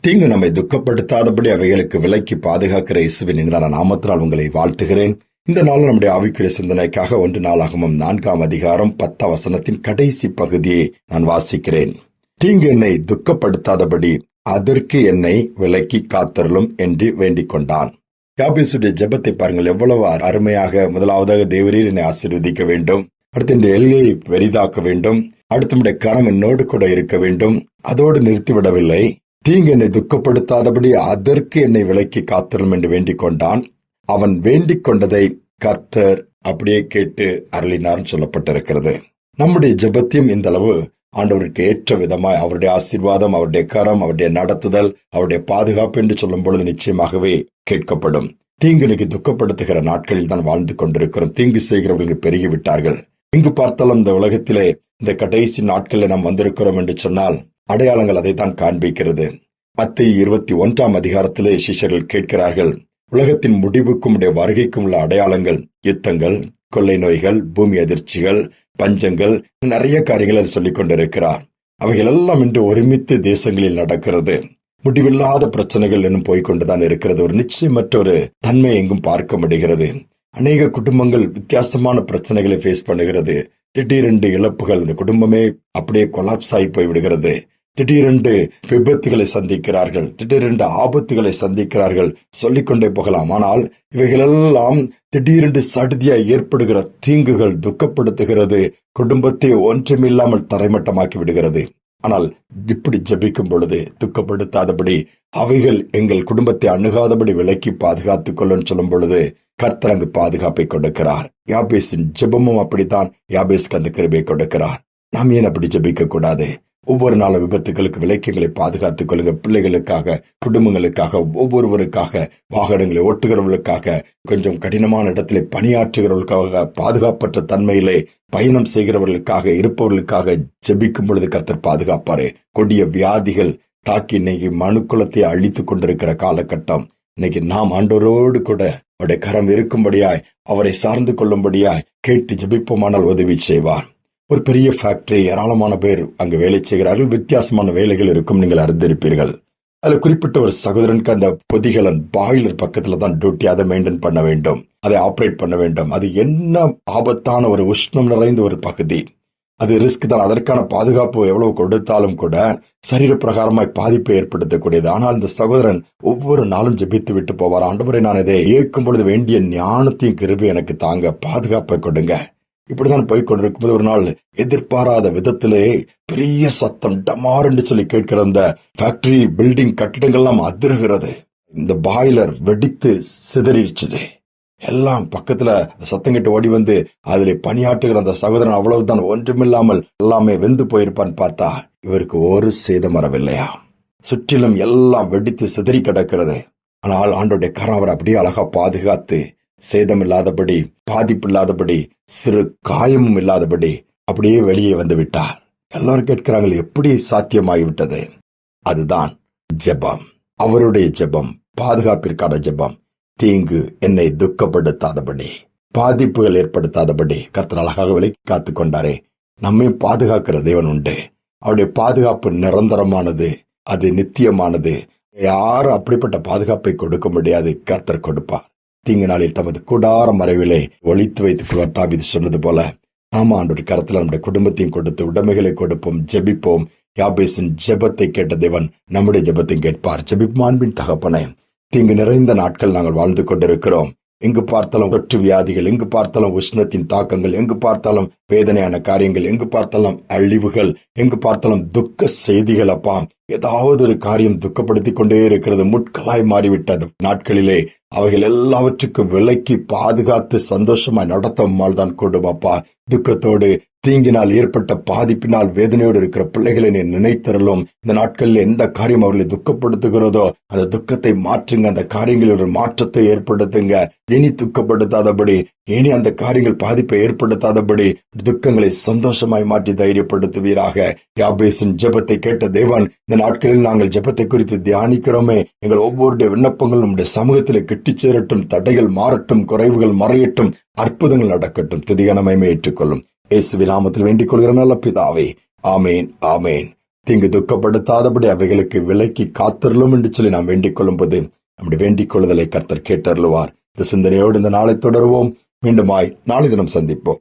தீங்கு நம்மை துக்கப்படுத்தாதபடி அவைகளுக்கு விலக்கி பாதுகாக்கிற இயேசுவின் இனிதான நாமத்தினால் உங்களை வாழ்த்துகிறேன். இந்த நாள் நம்முடைய ஆவிக்குரிய சிந்தனைக்காக 1 நாளாகமம் 4 அதிகாரம் 10 வசனத்தின் கடைசி பகுதியை நான் வாசிக்கிறேன். தீங்கு என்னை துக்கப்படுத்தாதபடி அதற்கு என்னை விலக்கி காத்தருளும் என்று வேண்டிக் கொண்டான். யாபேசுடைய ஜெபத்தை பாருங்கள், எவ்வளவு அருமையாக. முதலாவதாக, தேவரீர் என்னை ஆசீர்வதிக்க வேண்டும். அடுத்து இந்த எல்லையை பெரிதாக்க வேண்டும். அடுத்து நம்முடைய கரம் என்னோடு கூட இருக்க வேண்டும். அதோடு நிறுத்திவிடவில்லை. தீங்கு என்னை துக்கப்படுத்தாதபடி அதற்கு என்னை விலக்கி காத்தரும் என்று வேண்டிக் கொண்டான். அவன் வேண்டிக் கொண்டதை கர்த்தர் அப்படியே கேட்டு அருளினார் சொல்லப்பட்டிருக்கிறது. நம்முடைய ஜெபத்தையும் இந்த அளவு ஆண்டவருக்கு ஏற்ற விதமாய் அவருடைய ஆசீர்வாதம், அவருடைய கரம், அவருடைய நடத்துதல், அவருடைய பாதுகாப்பு என்று சொல்லும் பொழுது நிச்சயமாகவே கேட்கப்படும். தீங்கு இன்னைக்கு துக்கப்படுத்துகிற நாட்களில் தான் வாழ்ந்து கொண்டிருக்கிறோம். தீங்கு செய்கிறவர்கள் பெருகிவிட்டார்கள். இங்கு பார்த்தாலும் இந்த உலகத்திலே இந்த கடைசி நாட்களில் நாம் வந்திருக்கிறோம் என்று சொன்னால் அடையாளங்கள் அதைத்தான் காண்பிக்கிறது. மத்தேயு 21 அதிகாரத்திலே சிஷ்யர்கள் கேட்கிறார்கள், உலகத்தின் முடிவுக்கும் உடைய வருகைக்கும் உள்ள அடையாளங்கள், யுத்தங்கள், கொள்ளை நோய்கள், பூமி அதிர்ச்சிகள், பஞ்சங்கள், நிறைய காரியங்களை சொல்லிக் கொண்டிருக்கிறார். அவைகள் எல்லாம் இன்று ஒருமித்து தேசங்களில் நடக்கிறது. முடிவில்லாத பிரச்சனைகள் இன்னும் போய்கொண்டுதான் இருக்கிறது. ஒரு நிச்சயமற்ற ஒரு தன்மை எங்கும் பார்க்க முடிகிறது. அநேக குடும்பங்கள் வித்தியாசமான பிரச்சனைகளை ஃபேஸ் பண்ணுகிறது. திடீரென்று இழப்புகள், இந்த குடும்பமே அப்படியே கொலாப்ஸ் ஆகி போய்விடுகிறது. திடீரென்று விபத்துகளை சந்திக்கிறார்கள், திடீரென்று ஆபத்துகளை சந்திக்கிறார்கள், சொல்லிக்கொண்டே போகலாம். ஆனால் இவைகளெல்லாம் திடீரென்று சடுதியாய் ஏற்படுகிற தீங்குகள் துக்கப்படுத்துகிறது, குடும்பத்தை ஒன்றுமில்லாமல் தரைமட்டமாக்கி விடுகிறது. ஆனால் இப்படி ஜெபிக்கும் பொழுது துக்கப்படுத்தாதபடி, அவைகள் எங்கள் குடும்பத்தை அணுகாதபடி விலக்கி பாதுகாத்துக் கொள்ளும் சொல்லும் பொழுது கர்த்தர் அங்கு பாதுகாப்பை கொடுக்கிறார். யாபேசின் ஜெபமும் அப்படித்தான் யாபேஸ்க்கு அந்த கிருபையை கொடுக்கிறார். நாம் ஏன் அப்படி ஜெபிக்க கூடாது? ஒவ்வொரு நாளும் விபத்துகளுக்கு விலக்கியங்களை பாதுகாத்துக் கொள்ளுங்க. பிள்ளைகளுக்காக, குடும்பங்களுக்காக, ஒவ்வொருவருக்காக, வாகனங்களை ஓட்டுகிறவர்களுக்காக, கொஞ்சம் கடினமான இடத்திலே பணியாற்றுகிறவர்களுக்காக, பாதுகாப்பற்ற தன்மையிலே பயணம் செய்கிறவர்களுக்காக, இருப்பவர்களுக்காக ஜெபிக்கும் பொழுது கர்த்தர் பாதுகாப்பாரு. கொடிய வியாதிகள் தாக்கி இன்னைக்கு மனுக்குலத்தை அழித்துக் கொண்டிருக்கிற காலகட்டம். இன்னைக்கு நாம் ஆண்டவரோடு கூட அவருடைய கரம் இருக்கும்படியாய், அவரை சார்ந்து கொள்ளும்படியாய் கேட்டு ஜெபிப்போமானால் உதவி செய்வார். ஒரு பெரிய ஃபேக்டரி, ஏராளமான பேர் அங்கு வேலை செய்கிறார்கள். வித்தியாசமான வேலைகள் இருக்கும், நீங்கள் அறிந்திருப்பீர்கள். அதுல குறிப்பிட்ட ஒரு சகோதரனுக்கு அந்த பொதிகலன் பாய்லர் பக்கத்துல தான் டியூட்டி. அதை மெயின்டைன் பண்ண வேண்டும், அதை ஆபரேட் பண்ண வேண்டும். அது என்ன ஆபத்தான ஒரு உஷ்ணம் நிறைந்த ஒரு பகுதி. அது ரிஸ்க் தான். அதற்கான பாதுகாப்பு எவ்வளவு கொடுத்தாலும் கூட சரீர பிரகாரமாய் பாதிப்பை ஏற்படுத்தக்கூடியது. ஆனால் இந்த சகோதரன் ஒவ்வொரு நாளும் ஜெபித்து விட்டு போவார். ஆண்டவரே, நான் இதை இயக்கும் பொழுது வேண்டிய ஞானத்தையும் கிருபை எனக்கு தாங்க, பாதுகாப்பை கொடுங்க. இப்படிதான் போய் கொண்டிருக்கும்போது ஒரு நாள் எதிர்பாராத விதத்திலே பெரிய சத்தம், டமார் என்று சொல்லி கேட்கிற அந்த ஃபேக்டரி பில்டிங் கட்டிடங்கள்லாம் அதிர்கிறது. இந்த பாய்லர் வெடித்து சிதறிடுச்சுது. எல்லாம் பக்கத்துல சத்தம் கேட்டு ஓடி வந்து அதிலே பணியாற்றுகிற அந்த சகோதரன் அவ்வளவுதான், ஒன்றுமில்லாமல் எல்லாமே வெந்து போயிருப்பான்னு பார்த்தா இவருக்கு ஒரு சேதம் வரவில்லையா. சுற்றிலும் எல்லாம் வெடித்து சிதறி கிடக்கிறது. ஆனால் ஆண்டோடைய கரம் அவர் அப்படியே அழகா பாதுகாத்து, சேதம் இல்லாதபடி, பாதிப்பு இல்லாதபடி, சிறு காயமும் இல்லாதபடி அப்படியே வெளியே வந்து விட்டார். எல்லாரும் கேட்கிறாங்க, எப்படி சாத்தியமாகிவிட்டது? அதுதான் ஜெபம். அவருடைய ஜெபம், பாதுகாப்பிற்கான ஜெபம். தீங்கு என்னை துக்கப்படுத்தாதபடி, பாதிப்புகள் ஏற்படுத்தாதபடி கர்த்தர் அழகாக விலக்கி காத்துக் கொண்டாரே. நம்மை பாதுகாக்கிற தேவன் உண்டு. அவருடைய பாதுகாப்பு நிரந்தரமானது, அது நித்தியமானது. யாரும் அப்படிப்பட்ட பாதுகாப்பை கொடுக்க முடியாது, கர்த்தர் கொடுப்பார். தீங்கு நாளில் தமது கூடார மறைவிலே ஒளித்து வைத்துக் கொள்வார். தாவீது சொன்னது போல நாம ஆண்டவர் கரத்தில் நம்முடைய குடும்பத்தையும் கொடுத்து உடைமைகளை கொடுப்போம், ஜெபிப்போம். யாபேசின் ஜெபத்தை கேட்ட தேவன் நம்முடைய ஜெபத்தையும் கேட்பார். ஜெபிப்போம். அன்பின் தகப்பனே, தீங்கு நிறைந்த நாட்கள் நாங்கள் வாழ்ந்து கொண்டிருக்கிறோம். எங்கு பார்த்தாலும் தொற்று வியாதிகள், எங்கு பார்த்தாலும் உஷ்ணத்தின் தாக்கங்கள், எங்கு பார்த்தாலும் வேதனையான காரியங்கள், எங்கு பார்த்தாலும் அழிவுகள், எங்கு பார்த்தாலும் துக்க செய்திகள். அப்பா, ஏதாவது ஒரு காரியம் துக்கப்படுத்திக் கொண்டே இருக்கிறது. முட்களாய் மாறிவிட்டது நாட்களிலே அவைகள் எல்லாவற்றுக்கும் விலக்கி பாதுகாத்து சந்தோஷமாய் நடத்தமால் தான் கூடும். அப்பா, துக்கத்தோடு, தீங்கினால் ஏற்பட்ட பாதிப்பினால் வேதனையோடு இருக்கிற பிள்ளைகளை நீ நினைத்தரலும். இந்த நாட்களில் எந்த காரியம் அவர்களை துக்கப்படுத்துகிறதோ அந்த துக்கத்தை மாற்றுங்க. அந்த காரியங்களில் ஒரு மாற்றத்தை ஏற்படுத்துங்க. இனி துக்கப்படுத்தாதபடி, இனி அந்த காரியங்கள் பாதிப்பை ஏற்படுத்தாதபடி துக்கங்களை சந்தோஷமாய் மாற்றி தைரியப்படுத்துவீராக. யாபேசின் ஜெபத்தை கேட்ட தேவன், இந்த நாட்களில் நாங்கள் ஜெபத்தை குறித்து தியானிக்கிறோமே, எங்கள் ஒவ்வொருடைய விண்ணப்பங்கள் நம்முடைய சமூகத்தில் கிட்டிச் சேரட்டும். தடைகள் மாறட்டும், குறைவுகள் மறையட்டும், அற்புதங்கள் நடக்கட்டும். துதிகன மகிமை ஏற்றுக்கொள்ளும். இயேசுவின் நாமத்தில் வேண்டிக் கொள்கிற நல்ல பிதாவே, ஆமேன், ஆமேன். தீங்கு துக்கப்படுத்தாதபடி அவைகளுக்கு விலக்கி காத்தருளும் என்று சொல்லி நாம் வேண்டிக் கொள்ளும்போது நம்முடைய வேண்டிக் கொள்ளுதலை கர்த்தர் கேட்டருளுவார். இந்த சிந்தனையோடு இந்த நாளை தொடருவோம். மீண்டுமாய் நாளை தினம் சந்திப்போம்.